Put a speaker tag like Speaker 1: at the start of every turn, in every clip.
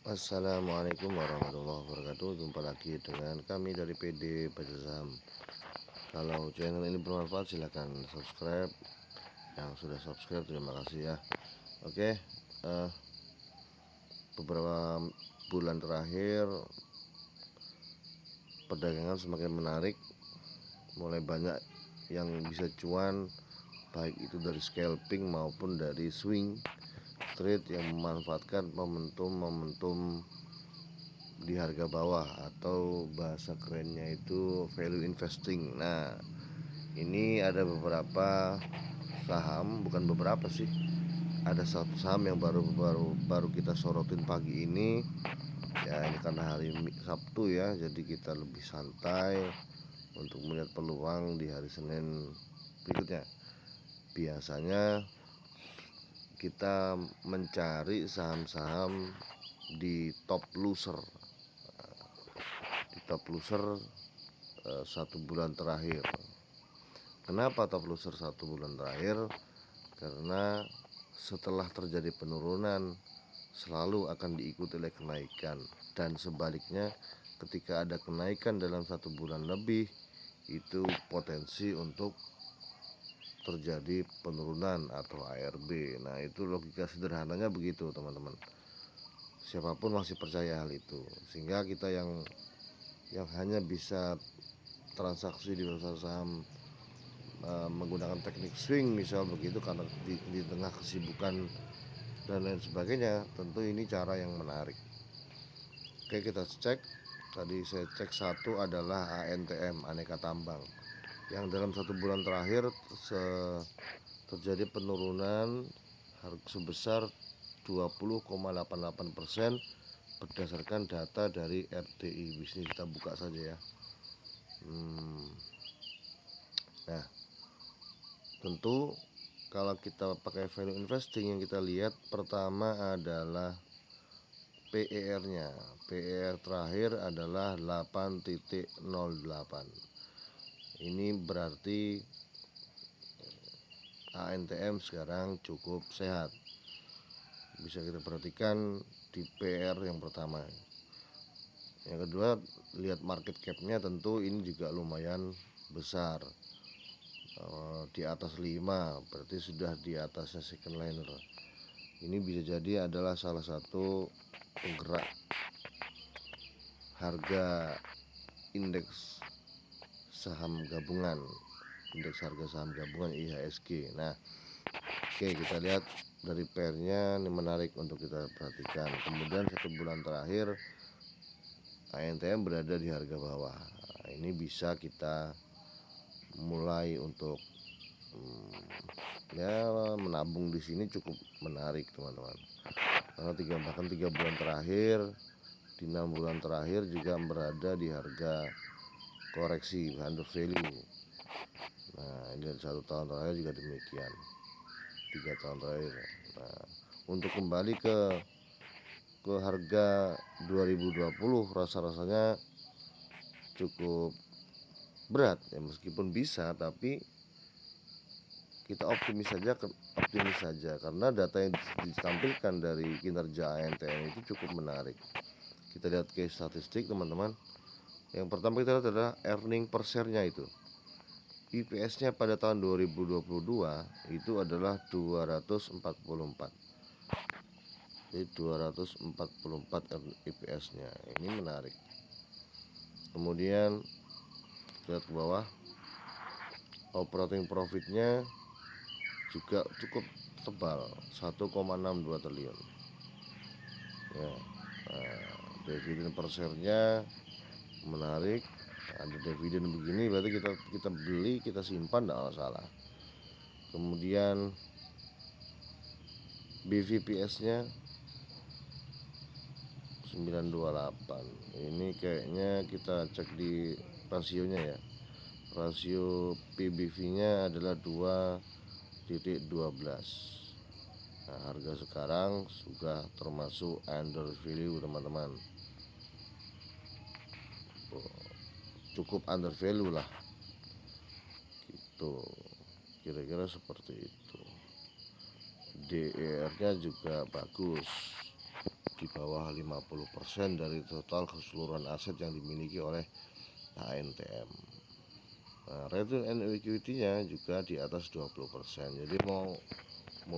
Speaker 1: Assalamualaikum warahmatullahi wabarakatuh. Jumpa lagi dengan kami dari PD Baca Saham. Kalau channel ini bermanfaat silahkan subscribe. Yang sudah subscribe terima kasih ya. Oke, beberapa bulan terakhir perdagangan semakin menarik. Mulai banyak yang bisa cuan, baik itu dari scalping maupun dari swing trade yang memanfaatkan momentum di harga bawah, atau bahasa kerennya itu value investing. Nah, ini ada beberapa saham, bukan beberapa sih, ada satu saham yang baru kita sorotin pagi ini ya. Ini karena hari Sabtu ya, jadi kita lebih santai untuk melihat peluang di hari Senin berikutnya. Biasanya kita mencari saham-saham di top loser, satu bulan terakhir. Kenapa top loser satu bulan terakhir? Karena setelah terjadi penurunan selalu akan diikuti oleh kenaikan, dan sebaliknya ketika ada kenaikan dalam satu bulan lebih itu potensi untuk terjadi penurunan atau ARB. Nah, itu logika sederhananya begitu teman-teman. Siapapun masih percaya hal itu, sehingga kita yang hanya bisa transaksi di pasar saham menggunakan teknik swing misal begitu, karena di tengah kesibukan dan lain sebagainya, tentu ini cara yang menarik. Oke, kita cek. Tadi saya cek satu adalah ANTM, aneka tambang, yang dalam satu bulan terakhir terjadi penurunan sebesar 20,88% berdasarkan data dari RTI bisnis. Kita buka saja ya. Nah, tentu kalau kita pakai value investing, yang kita lihat pertama adalah PER-nya. PER terakhir adalah 8,08. Ini berarti ANTM sekarang cukup sehat. Bisa kita perhatikan di PR yang pertama. Yang kedua, lihat market cap-nya, tentu ini juga lumayan besar, di atas 5, berarti sudah di atasnya second liner. Ini bisa jadi adalah salah satu penggerak harga indeks saham gabungan, indeks harga saham gabungan IHSG. Nah, oke, kita lihat dari pairnya, ini menarik untuk kita perhatikan. Kemudian satu bulan terakhir ANTM berada di harga bawah. Nah, ini bisa kita mulai untuk ya menabung di sini, cukup menarik teman-teman. Karena bahkan 3 bulan terakhir, di 6 bulan terakhir juga berada di harga koreksi, under value. Nah, ini 1 tahun terakhir juga demikian, 3 tahun terakhir. Nah, untuk kembali ke harga 2020 rasa-rasanya cukup berat ya, meskipun bisa, tapi kita optimis saja karena data yang ditampilkan dari kinerja ANTM itu cukup menarik. Kita lihat case statistik teman-teman. Yang pertama kita lihat adalah earning per share-nya. Itu EPS-nya pada tahun 2022 itu adalah 244. Jadi 244 EPS-nya. Ini menarik. Kemudian lihat ke bawah, operating profit-nya juga cukup tebal, 1,62 triliun ya. Nah, dividen per share-nya menarik. Ada dividen begini berarti kita beli, kita simpan, tidak masalah. Kemudian BVPS-nya 928. Ini kayaknya kita cek di rasionya ya. Rasio PBV-nya adalah 2,12. Nah, harga sekarang sudah termasuk under value teman-teman. Cukup under value lah gitu, kira-kira seperti itu. DER-nya juga bagus, di bawah 50% dari total keseluruhan aset yang dimiliki oleh ANTM. Nah, return on equity-nya juga di atas 20%. Jadi mau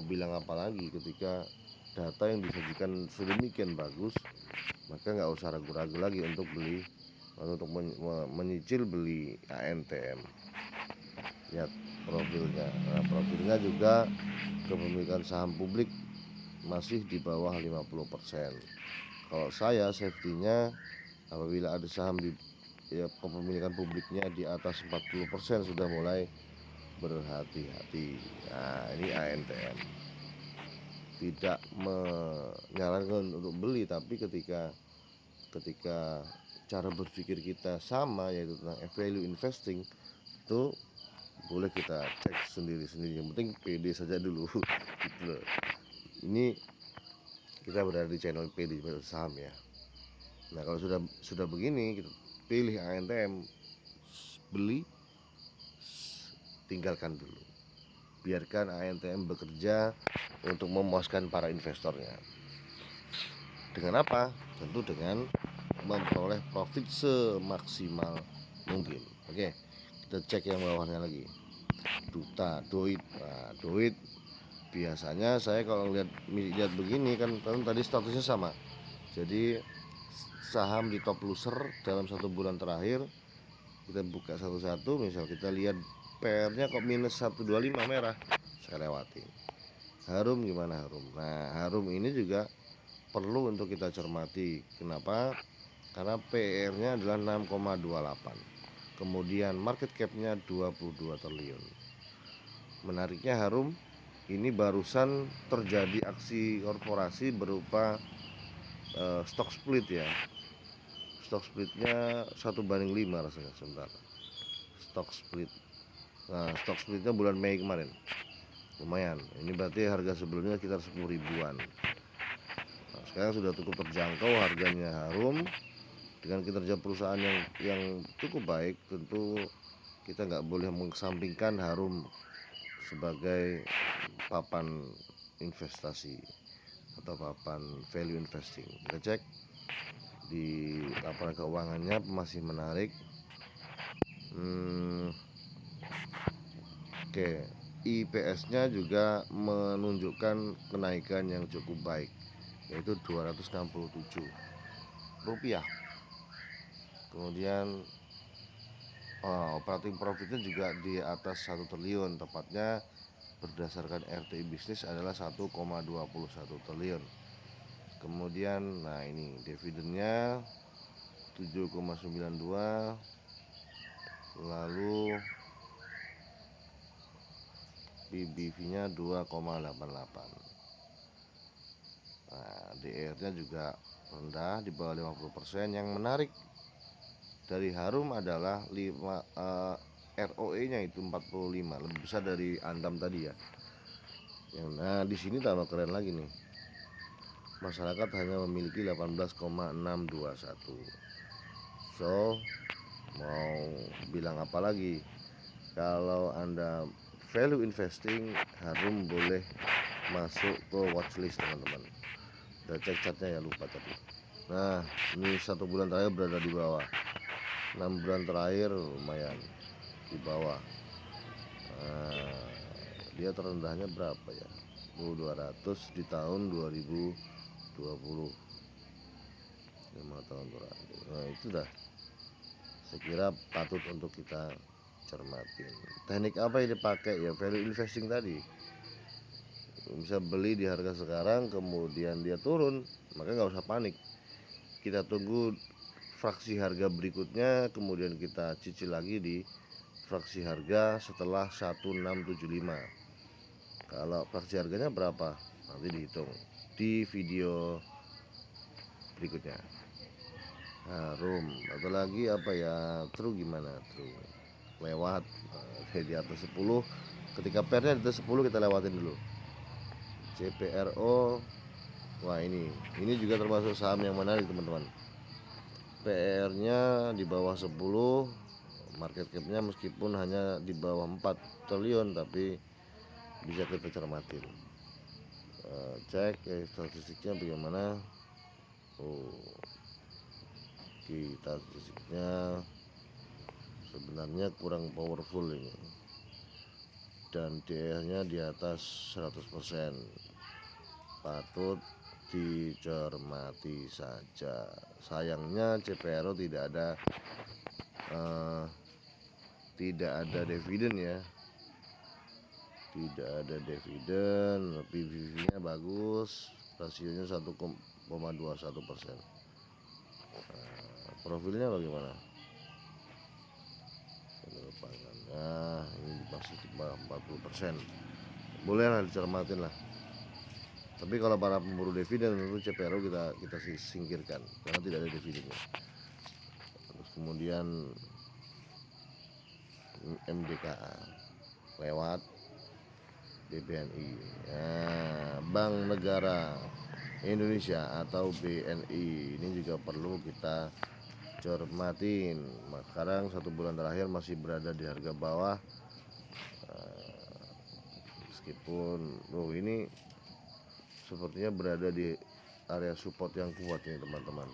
Speaker 1: bilang apa lagi ketika data yang disajikan sedemikian bagus, maka nggak usah ragu-ragu lagi untuk beli atau untuk menyicil beli ANTM. Lihat profilnya. Nah, profilnya juga kepemilikan saham publik masih di bawah 50%. Kalau saya safety-nya apabila ada saham di kepemilikan publiknya di atas 40% sudah mulai berhati-hati. Nah, ini ANTM. Tidak menyarankan untuk beli, tapi ketika cara berpikir kita sama, yaitu tentang value investing, itu boleh kita cek sendiri-sendiri. Yang penting PD saja dulu. Gitu loh. Ini kita berada di channel PD saham ya. Nah, kalau sudah begini, kita pilih ANTM, beli, tinggalkan dulu. Biarkan ANTM bekerja untuk memuaskan para investornya. Dengan apa? Tentu dengan memperoleh profit semaksimal mungkin. Oke, kita cek yang bawahnya lagi. Doit. Nah, Doit biasanya saya kalau lihat begini kan tadi statusnya sama. Jadi saham di top loser dalam 1 bulan terakhir, kita buka satu-satu. Misal kita lihat PR-nya kok minus 125 merah, saya lewati. Harum gimana Harum? Nah, Harum ini juga perlu untuk kita cermati. Kenapa? Karena PR-nya adalah 6,28. Kemudian market cap-nya 22 triliun. Menariknya Harum ini barusan terjadi aksi korporasi berupa stock split ya. Stock splitnya 1:5 rasanya. Sebentar. Stock split. Nah, stock splitnya bulan Mei kemarin. Lumayan. Ini berarti harga sebelumnya sekitar 10 ribuan. Nah, sekarang sudah cukup terjangkau harganya Harum. Dengan kinerja perusahaan yang cukup baik, tentu kita nggak boleh mengesampingkan Harum sebagai papan investasi atau papan value investing. Kita cek di laporan keuangannya masih menarik. Oke, IPS-nya juga menunjukkan kenaikan yang cukup baik, yaitu 267 rupiah. Kemudian operating profitnya juga di atas 1 triliun, tepatnya berdasarkan RTI bisnis adalah 1,21 triliun. Kemudian nah ini dividennya 7,92, lalu PBV-nya 2,88. Nah, DR-nya juga rendah di bawah 50%. Yang menarik dari Harum adalah ROE-nya itu 45, lebih besar dari Antam tadi ya. Nah, di sini tambah keren lagi nih. Masyarakat hanya memiliki 18,621. So, mau bilang apa lagi? Kalau Anda value investing, Harum boleh masuk ke watchlist teman-teman. Kita cek catnya ya, lupa tadi. Nah, ini 1 bulan terakhir berada di bawah. 6 bulan terakhir lumayan di bawah. Nah, dia terendahnya berapa ya? 200 di tahun 2020. 5 tahun terakhir. Nah, itu dah saya kira patut untuk kita cermatin. Teknik apa yang dipakai ya? Value investing tadi. Bisa beli di harga sekarang, kemudian dia turun, maka nggak usah panik. Kita tunggu fraksi harga berikutnya, kemudian kita cicil lagi di fraksi harga setelah 1675. Kalau fraksi harganya berapa? Nanti dihitung di video berikutnya. Harum atau lagi apa ya? True gimana? True lewat di atas 10. Ketika PR-nya di atas 10 kita lewatin dulu. CPRO, wah ini juga termasuk saham yang menarik teman-teman. PR-nya di bawah 10, market cap-nya meskipun hanya di bawah 4 triliun, tapi bisa kita cermatin. Cek statistiknya bagaimana. kita listriknya sebenarnya kurang powerful ini, dan DR nya di atas 100%, patut dicermati saja. Sayangnya CPRO tidak ada dividen ya, tidak ada dividen, PVV nya bagus, rasionya 1,21%. Profilnya bagaimana? Nah, ini masih di bawah 40%, bolehlah dicermatin lah. Tapi kalau para pemburu dividen tentu CPRO kita singkirkan karena tidak ada dividennya. Terus kemudian MDKA lewat BBNI, Bank Negara Indonesia atau BNI, ini juga perlu kita cermatin. Sekarang 1 bulan terakhir masih berada di harga bawah, meskipun ini sepertinya berada di area support yang kuat nih teman-teman.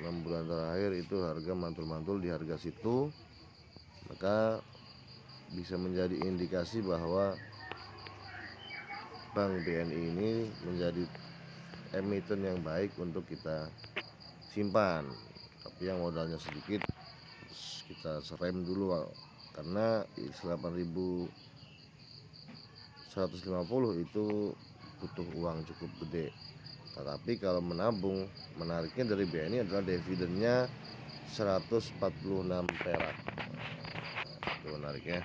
Speaker 1: 6 bulan terakhir itu harga mantul-mantul di harga situ, maka bisa menjadi indikasi bahwa Bank BNI ini menjadi emiten yang baik untuk kita simpan. Tapi yang modalnya sedikit kita serem dulu, karena 8.150 itu butuh uang cukup gede. Tetapi kalau menabung, menariknya dari BNI adalah dividennya 146 perak. Itu menariknya.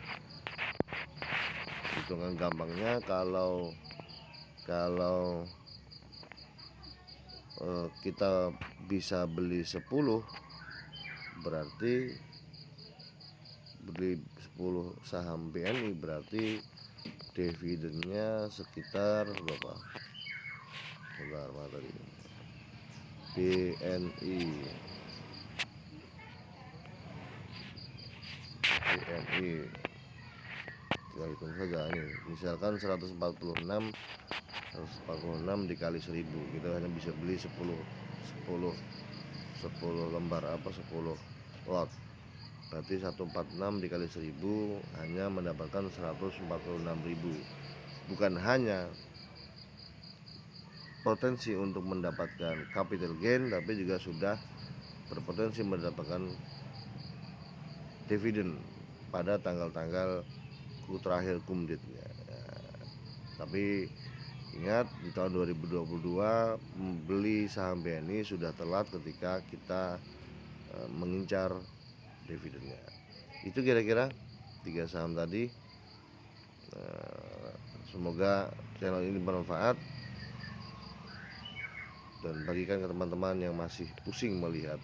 Speaker 1: Hitungan gampangnya, kalau kita bisa beli 10, berarti beli 10 saham BNI berarti dividennya sekitar berapa? Sebentar, mana tadi? BNI kita hitung saja ini, misalkan 146 dikali 1000, kita hanya bisa beli 10 lembar 10 lot, berarti 146 dikali 1000 hanya mendapatkan 146.000. Bukan hanya potensi untuk mendapatkan capital gain, tapi juga sudah berpotensi mendapatkan dividen pada tanggal-tanggal terakhir kumditnya. Tapi ingat, di tahun 2022 membeli saham BNI sudah telat ketika kita mengincar dividennya. Itu kira-kira 3 saham tadi. Semoga channel ini bermanfaat dan bagikan ke teman-teman yang masih pusing melihat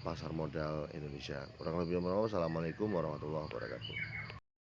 Speaker 1: pasar modal Indonesia. Kurang lebih, assalamualaikum warahmatullahi wabarakatuh.